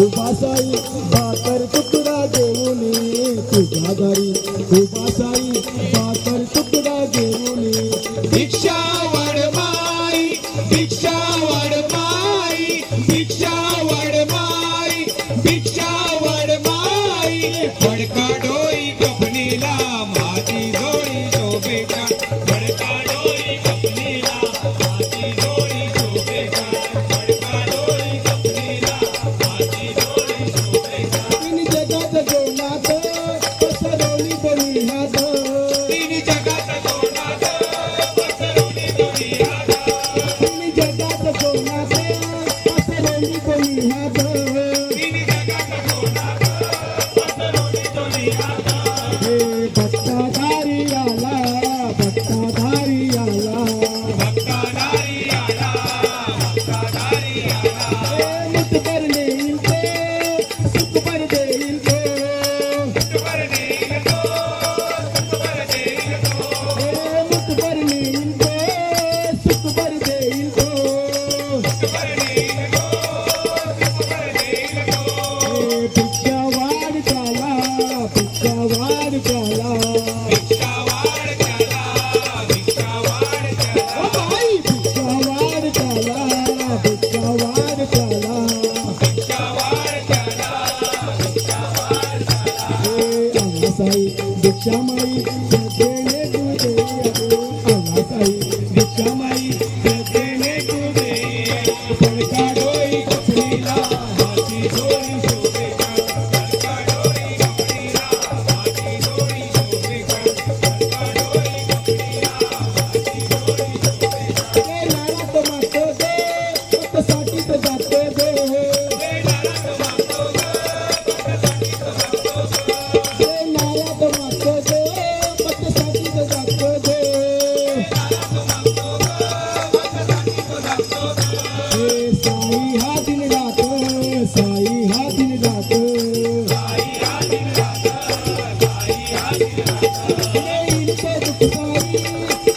उभा साई भाकर तुकडा घेऊन तुझ्या घरी उभा साई भाकर तुकडा घेऊन भिक्षा वडमाई भिक्षा वडमाई भिक्षा वडमाई भिक्षा वडमाई फडका डोई कपनीला माझी जोडी शोभेका फडका डोई कपनीला माझी जोडी शोभेका फडका डोई कपनीला माझी जोडी शोभेका तीन जगात गोनात पसरवली बनी हात तीन जगात गोनात पसरवली दोन्ही हात तीन जगात गोनात पसरवली बनी हात तीन जगात गोनात पसरवली दोन्ही हात हे भक्ताधारी आला भक्ताधारी आला भक्ताधारी आला भक्ताधारी आला मुठ भर देईल तो सुख भर देईल तो वर देईल तो वर देईल तो मुठ भर देईल तो सुख भर देईल तो वर देईल तो वर देईल तो भिक्षा वाढ चाला भिक्षा वाढ चाला भिक्षा वाढ त्याला भिक्षा वाढ त्याला बाई भिक्षा वाढ चाला भिक्षा वाढ चाला भिक्षा वाढ त्याला भिक्षा वाढ त्याला साई भिक्षा माई देणे तू दे साई भिक्षा माई देणे तू दे फडका डोई कपनीला माझी जोडी शोभेका फडका डोई कपनीला माझी जोडी शोभेका फडका डोई कपनीला माझी जोडी शोभेका नाला तो मागतो दे फक्त साठीत जातो दे नाला तो मागतो दे फक्त साठीत जातो दे साई हा दिन रात साई हा दिन रात येईल ते दुःख साई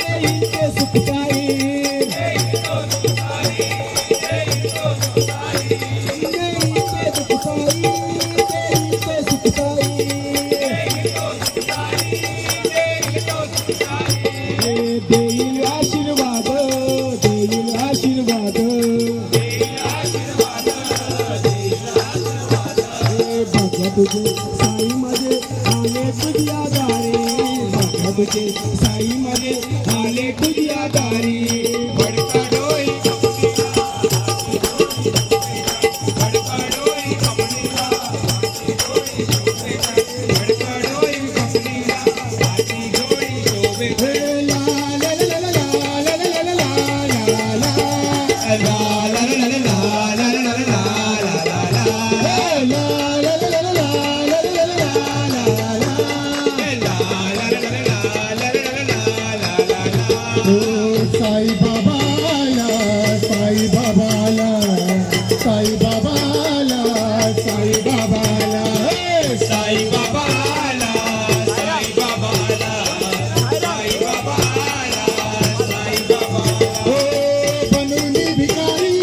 येईल ते सुख साई येईल ते दुःख साई येईल ते सुख साई देईल आशीर्वाद देईल आशीर्वाद बघा तुझे साई माझे आले तुझ्या दारी बघा तुझे साई माझे आले तुझ्या दारी फडका डोई कपनीला फडका डोई कपनीला माझी जोडी शोभेका फडका डोई कपनीला माझी जोडी शोभेका ला ला ला ला ला ला ला ला ला साई बाबाला साई बाबाला साई बाबाला साई बाबाला साई बाबाला साई बाबाला साई बाबाला साई बाबाला बनून भिकारी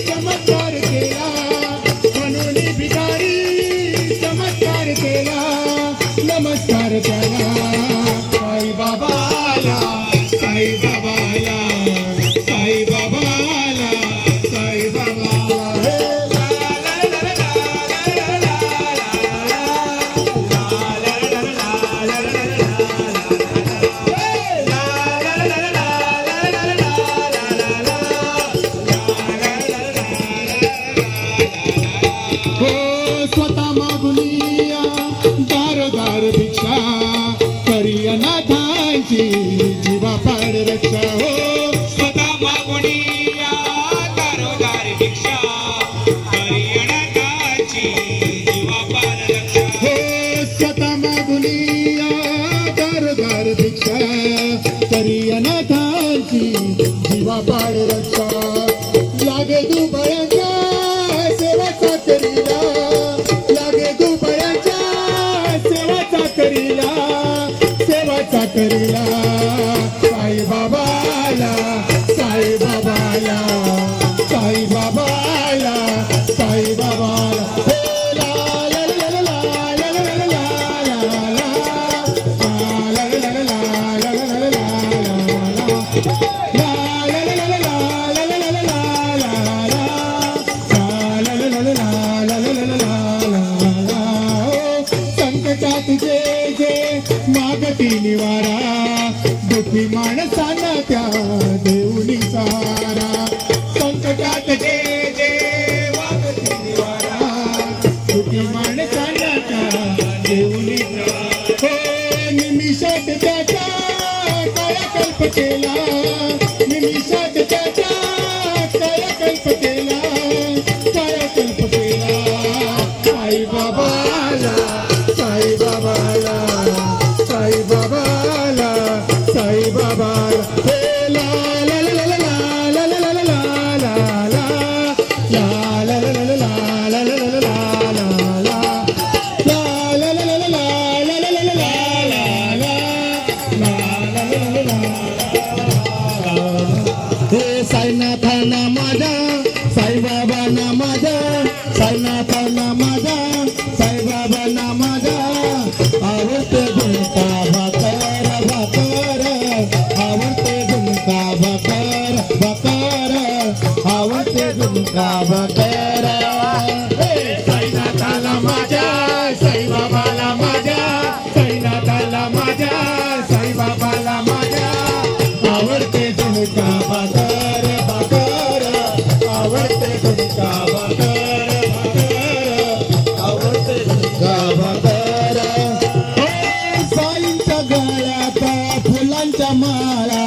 चमत्कार केला बनून भिकारी चमत्कार केला नमस्कार केला साई बाबाला साई बाबाला साई बाबाला साई बाबाला स्वतः मागुनिया दारोदार भिक्षा करी अनाथांची जीवा पाड रक्षा हो स्वतः मागुनिया दारोदार भिक्षा करी अनाथाची जीवापार रक्षा हो स्वतः मागुनिया दारोदार भिक्षा करी अनाथांची जीवा पाड रक्षा लागे दुबळ्यांच्या सेवाचा करीला लागे दुबळ्यांच्या सेवाचा करीला साई बाबाला साई बाबाला साई बाबाला साई बाबाला मागती निवारा दुखी माणसांना त्या देऊनी सहारा संकटात जे जे मागती निवारा दुखी माणसांना त्या देऊनी सहारा निमिषात त्याच्या कायाकल्प केला निमिषात त्याच्या कायाकल्प केला साई बाबाला साई बाबाला साई बाबाला साई बाबाला हे ला ला ला ला ला ला ला ला ला ला ला ला ला ला ला ला ला साईनाथाना माझा साईबाबांना माझा साईनाथांना माझा साईबाबांना माझा आवडते झुणका भाकर भाकर आवडते झुणका भाकर भाकर आवडते झुणका भाकर साईनाथाला माझ्या साईबाबाला माझ्या साईनाथाला माझ्या साईबाबाला माझ्या आवडते झुणका भाकर भाकर आवडते झुणका भाकर आवडते झुणका भाकर साईंच्या गळ्यात फुलांच्या माळा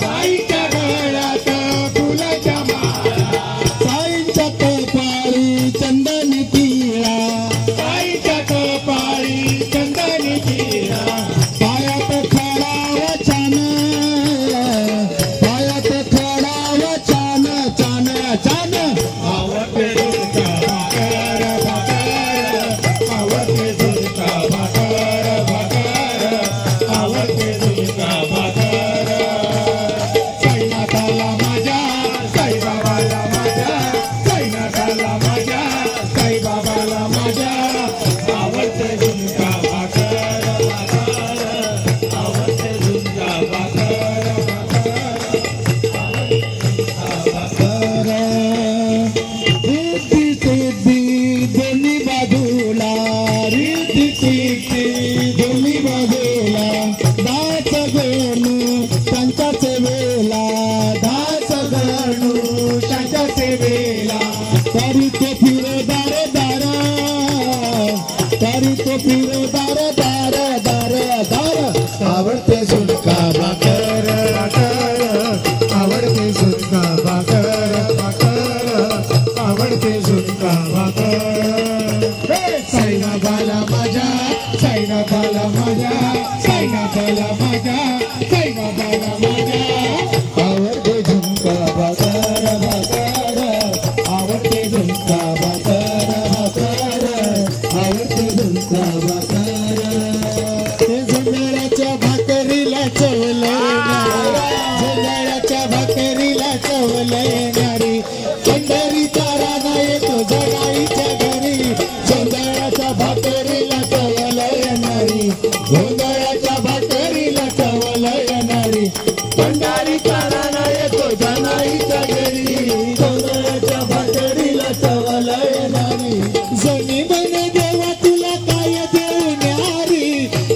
साईंच्या गळ्यात फुलांच्या माळा साईंच्या कपाळी चंदनी तिळा साईंच्या कपाळी चंदनी तिळा पायात खडाव छान पायात खडाव छान छान छान आवडते झुणका भाकर भाकर आवडते झुणका भाकर भाकर आवडते झुणका भाकर साईनाथाला माझ्या साईबाबाला माझ्या साईनाथाला माझ्या साईबाबाला माझ्या आवडते झुणका भाकर भाकर आवडते झुणका भाकर भाकर रिद्धी सिद्धी दोन्ही बाजूला रिद्धी सिद्धी दोन्ही बाजूला दास गणू त्यांच्या सेवेला दास गणू त्यांच्या सेवेला तरी तो फिरो दार दार तरी तो फिरो दार दार दार दार आवडते झुणका भाकर भाकर आवडते झुणका भाकर भाकर आवडते झुणका भाकर साईनाथाला माझ्या साईनाथाला माझ्या साईनाथाला माझ्या साईबाबाला माझ्या आवडते झुणका भाकर भाकर आवडते झुणका भाकर भाकर आवडते झुणका भाकर झुंजळ्याच्या भाकरीला चवलणारी झुंजळ्याच्या भाकरीला चवलणारी पंढरीचा राजा येतो जगाईच्या घरी झुंजळ्याच्या भाकरीला चवलणारी झुंजळ्याच्या भाकरीला चवलणारी पंढरीचा राजा येतो जगाईच्या घरी झुंजळ्याच्या भाकरीला चवलणारी जणी बने देवा तुला काय देऊन्यारी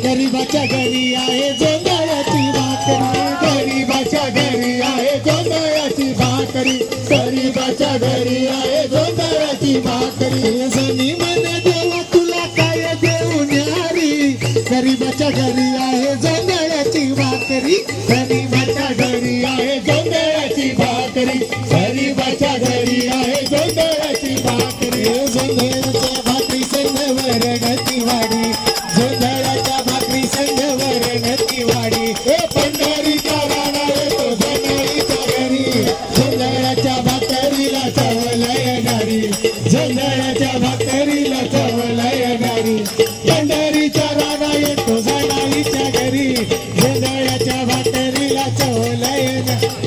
गरीबाच्या घरी आहे जोंधळ्याची भाकरी गरीबाच्या घरी आहे जोंधळ्याची भाकरी गरीबाच्या घरी आहे जोंधळ्याची भाकरी जणी बने देवा तुला काय देऊन्यारी गरीबाच्या घरी आहे जोंधळ्याची भाकरी गरीबाच्या घरी आहे जोंधळ्याची भाकरी गरीबाच्या घरी आहे जोंधळ्याची भाकरी जोंधळ्याच्या भाकरी संग वरणती वाडी जोंधळ्याच्या भाकरी संग वरणती वाडी हे पंढरीचा राणा येतो जनाईच्या घरी जोंधळ्याच्या भाकरीला चवलणारी जोंधळ्याच्या भाकरीला चवलणारी पंढरीचा राणा येतो जनाईच्या घरी जोंधळ्याच्या भाकरीला चवलणारी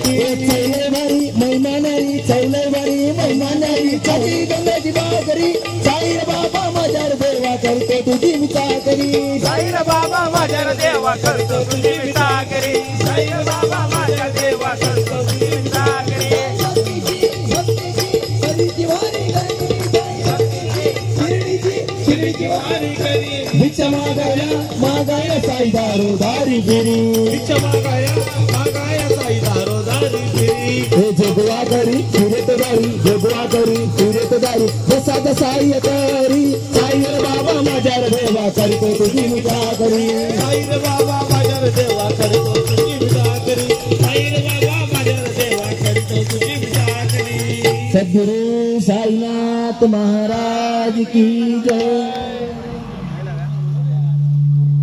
चौलेवारी मैमानारी चौलेवारी मैमानारी चौकी गंगाची भाकरी साईर बाबा माझ्या देवा करतो तुझी चाकरी साईर बाबा माझ्या देवा करतो तुझी चाकरी साईर बाबा माझ्या देवा करतो तुझी चाकरी भक्तीची भक्तीची देवीची वारी करी भिक्षा मागाया साई दारोदारी फिरी भिक्षा मागाया साई दारोदारी फिरी हे जोगवा करी फिरत दारी जोगवा करी फिरत दारी प्रसाद साई करी साई रे बाबा माझ्या देवा करतो तुझी मिठा करी साई रे बाबा माझ्या देवा करतो तुझी विटा करी साई रे बाबा माझ्या देवा करतो तुझी विटा करी सद्गुरु साईनाथ महाराज की जय।